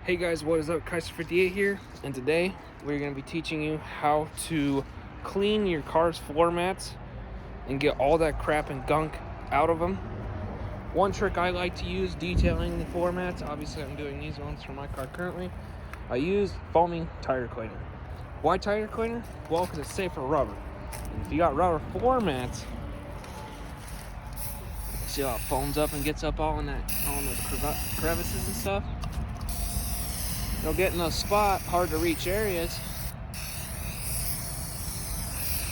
Hey guys, what is up? Kaiser58 here, and today we're going to be teaching you how to clean your car's floor mats and get all that crap and gunk out of them. One trick I like to use detailing the floor mats, obviously I'm doing these ones for my car currently, I use foaming tire cleaner. Why tire cleaner? Well, because it's safe for rubber. And if you got rubber floor mats, see how it foams up and gets up all in those crevices and stuff? You'll get in those hard to reach areas,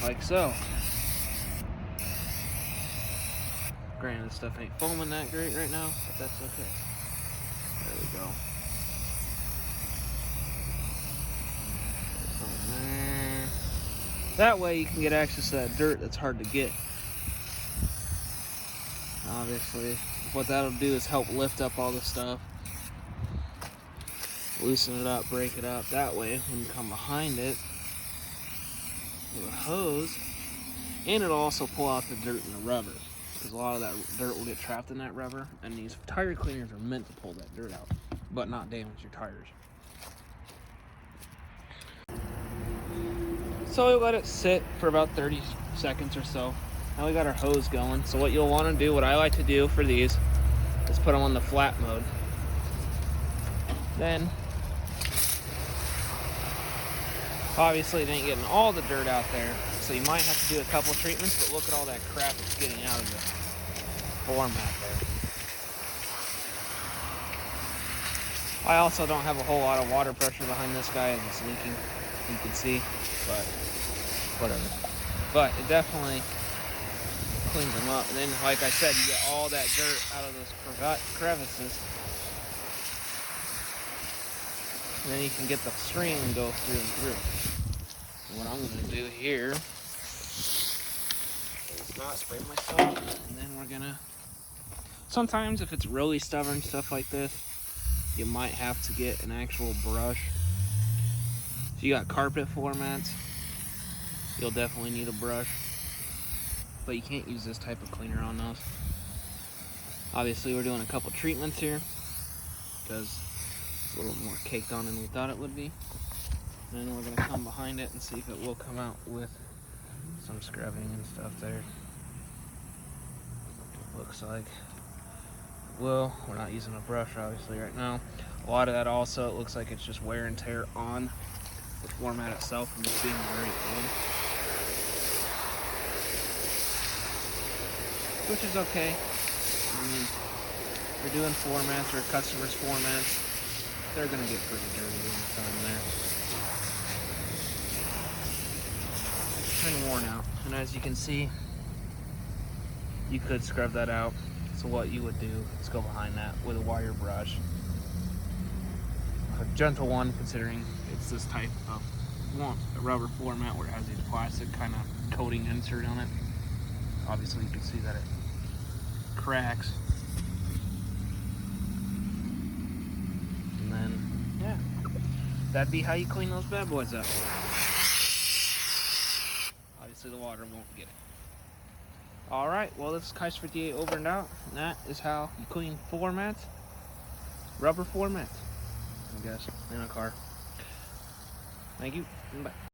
like so. Granted, this stuff ain't foaming that great right now, but that's okay. There we go. There. That way you can get access to that dirt that's hard to get. Obviously, what that'll do is help lift up all the stuff, loosen it up, break it up. That way, when you come behind it with a hose, and it'll also pull out the dirt and the rubber, because a lot of that dirt will get trapped in that rubber, and these tire cleaners are meant to pull that dirt out, but not damage your tires. So we let it sit for about 30 seconds or so. Now we got our hose going. So what you'll want to do, what I like to do for these, is put them on the flat mode. Then, obviously it ain't getting all the dirt out there, so you might have to do a couple treatments, but look at all that crap that's getting out of the floor mat there. I also don't have a whole lot of water pressure behind this guy as it's leaking, you can see, but whatever. But it definitely cleans them up, and then like I said, you get all that dirt out of those crevices, and then you can get the string and go through and through. And what I'm going to do here is not spray myself, and then we're gonna, sometimes if it's really stubborn stuff like this, you might have to get an actual brush. If you got carpet floor mats, you'll definitely need a brush, but you can't use this type of cleaner on those. Obviously we're doing a couple treatments here because it's a little more caked on than we thought it would be. And then we're going to come behind it and see if it will come out with some scrubbing and stuff there. Looks like, well, we're not using a brush obviously right now. A lot of that also, it looks like it's just wear and tear on the floor mat itself from just being very old, which is okay. I mean, if you're doing floor mats or customers' floor mats, they're gonna get pretty dirty when it's on there. It's been worn out, and as you can see, you could scrub that out. So what you would do is go behind that with a wire brush, a gentle one considering it's this type of, you want a rubber floor mat where it has these plastic kind of coating insert on it. Obviously you can see that it cracks. And then, yeah, that'd be how you clean those bad boys up. Obviously the water won't get it. Alright, well, this is Kaiser58 over and out. And that is how you clean floor mats, rubber floor mats, I guess, in a car. Thank you, and bye.